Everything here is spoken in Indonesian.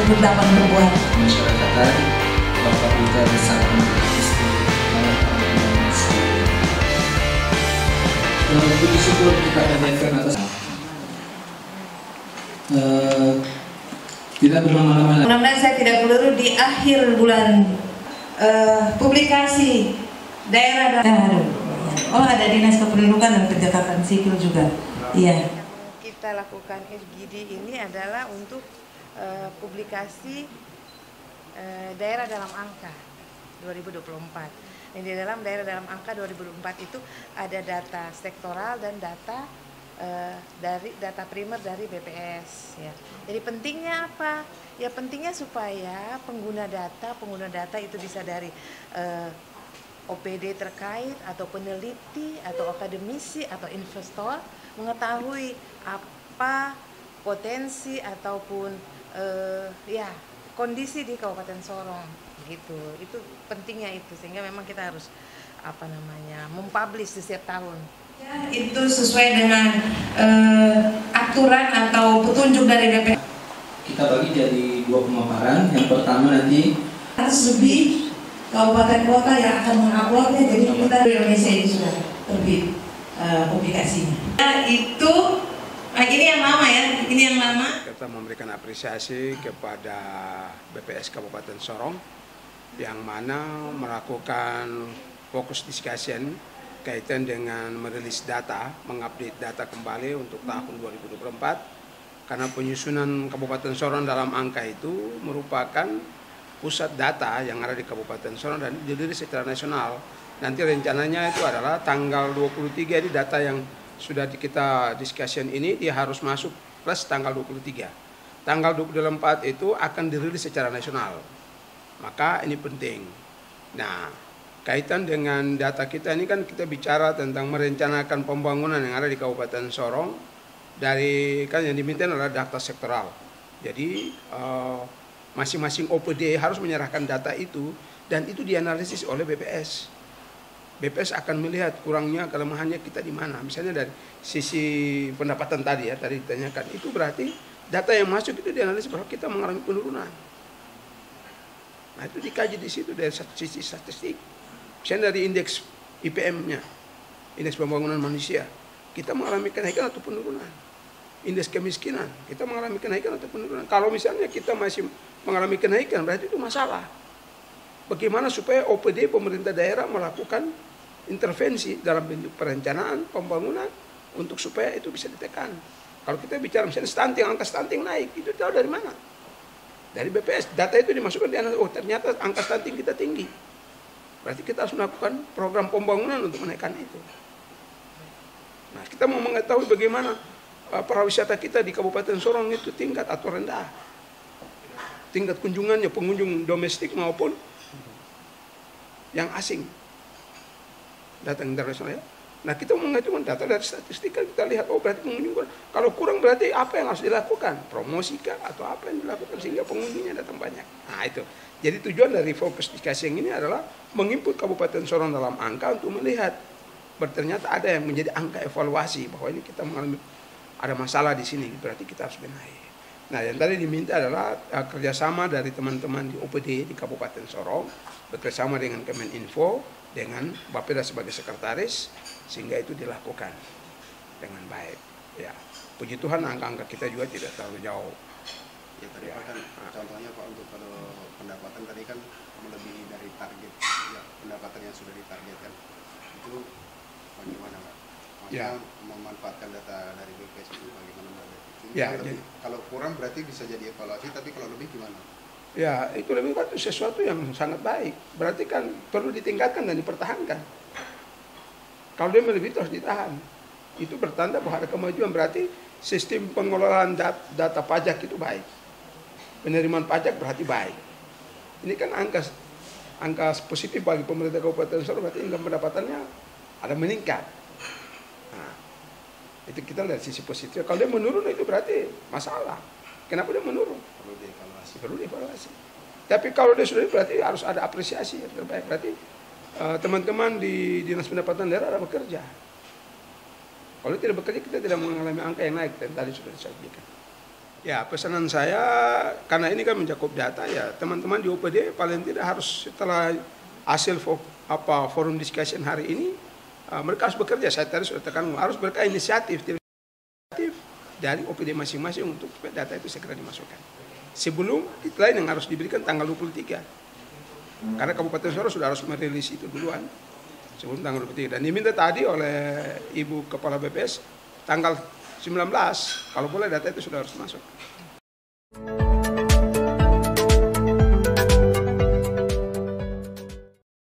untuk dapat berbuat. Masyarakatan, Bapak Duta bersama istri, puji syukur kita panjatkan atas tidak berlama-lama. Mudah-mudahan saya tidak keliru di akhir bulan publikasi daerah dan ada dinas kependudukan dan pencatatan sipil juga. Iya. Kita lakukan FGD ini adalah untuk publikasi daerah dalam angka 2024. Di dalam daerah dalam angka 2024 itu ada data sektoral dan data dari data primer dari BPS ya. Jadi pentingnya apa? Ya pentingnya supaya pengguna data itu bisa dari OPD terkait atau peneliti atau akademisi atau investor mengetahui apa potensi ataupun ya kondisi di Kabupaten Sorong gitu. Itu pentingnya itu, sehingga memang kita harus mempublish di setiap tahun. Ya, itu sesuai dengan aturan atau petunjuk dari BPS. Kita bagi jadi dua pemaparan. Yang pertama nanti harus lebih kabupaten kota yang akan menguploadnya, jadi kita di Indonesia ini sudah terbit publikasinya. Nah, itu ini yang lama ya, ini yang lama. Kita memberikan apresiasi kepada BPS Kabupaten Sorong yang mana melakukan fokus discussion kaitan dengan merilis data, mengupdate data kembali untuk tahun 2024, karena penyusunan Kabupaten Sorong dalam angka itu merupakan pusat data yang ada di Kabupaten Sorong dan dirilis secara nasional. Nanti rencananya itu adalah tanggal 23 di data yang sudah kita discussion ini dia harus masuk plus tanggal 23. Tanggal 24 itu akan dirilis secara nasional. Maka ini penting. Nah, kaitan dengan data kita ini kan kita bicara tentang merencanakan pembangunan yang ada di Kabupaten Sorong dari kan yang diminta adalah data sektoral. Jadi masing-masing OPD harus menyerahkan data itu dan itu dianalisis oleh BPS. BPS akan melihat kurangnya kelemahannya kita di mana. Misalnya dari sisi pendapatan tadi ya, tadi ditanyakan itu berarti data yang masuk itu dianalisis bahwa kita mengalami penurunan. Nah itu dikaji di situ dari sisi statistik. Misalnya dari indeks IPM-nya, indeks pembangunan manusia, kita mengalami kenaikan atau penurunan. Indeks kemiskinan, kita mengalami kenaikan atau penurunan. Kalau misalnya kita masih mengalami kenaikan, berarti itu masalah. Bagaimana supaya OPD pemerintah daerah melakukan intervensi dalam bentuk perencanaan, pembangunan, untuk supaya itu bisa ditekan. Kalau kita bicara misalnya stunting, angka stunting naik, itu tahu dari mana? Dari BPS, data itu dimasukkan di analisa, oh ternyata angka stunting kita tinggi. Berarti kita harus melakukan program pembangunan untuk menaikkan itu. Nah, kita mau mengetahui bagaimana pariwisata kita di Kabupaten Sorong itu tingkat atau rendah. Tingkat kunjungannya, pengunjung domestik maupun yang asing. Data internasional ya. Nah, kita menghitung data dari statistik kita lihat, oh berarti pengunjung kurang. Kalau kurang berarti apa yang harus dilakukan? Promosikan atau apa yang dilakukan sehingga pengunjungnya datang banyak. Nah, itu. Jadi tujuan dari fokus diskusi yang ini adalah menginput Kabupaten Sorong dalam angka untuk melihat ternyata ada yang menjadi angka evaluasi bahwa ini kita mengalami ada masalah di sini, berarti kita harus benahi. Nah, yang tadi diminta adalah kerjasama dari teman-teman di OPD di Kabupaten Sorong, bekerjasama dengan Kemeninfo, dengan Bapeda sebagai sekretaris, sehingga itu dilakukan dengan baik. Ya, puji Tuhan angka-angka kita juga tidak terlalu jauh. Ya tadi Pak kan contohnya Pak untuk kalau pendapatan tadi kan melebihi dari target, ya, pendapatan yang sudah ditargetkan itu bagaimana Pak? Maksudnya memanfaatkan data dari BPS itu bagaimana Pak? Ya, kalau kurang berarti bisa jadi evaluasi, tapi kalau lebih gimana? Ya, itu lebih kan sesuatu yang sangat baik. Berarti kan perlu ditingkatkan dan dipertahankan. Kalau dia melebihi harus ditahan. Itu bertanda bahwa ada kemajuan, berarti sistem pengelolaan data pajak itu baik. Penerimaan pajak berarti baik. Ini kan angka positif bagi pemerintah Kabupaten Sorong, berarti income pendapatannya ada meningkat. Nah, itu kita lihat sisi positif. Kalau dia menurun itu berarti masalah. Kenapa dia menurun? Perlu dievaluasi. Tapi kalau dia sudah berarti harus ada apresiasi yang terbaik. Berarti teman-teman di Dinas Pendapatan Daerah ada bekerja. Kalau tidak bekerja kita tidak mengalami angka yang naik dan tadi sudah disampaikan. Ya, pesanan saya, karena ini kan mencakup data ya, teman-teman di OPD paling tidak harus setelah hasil forum discussion hari ini, mereka harus bekerja. Saya tadi sudah tekan, harus mereka inisiatif dari OPD masing-masing untuk data itu segera dimasukkan. Sebelum deadline yang harus diberikan tanggal 23. Karena Kabupaten Sorong sudah harus merilis itu duluan sebelum tanggal 23. Dan diminta tadi oleh Ibu Kepala BPS tanggal 19, kalau boleh data itu sudah harus masuk.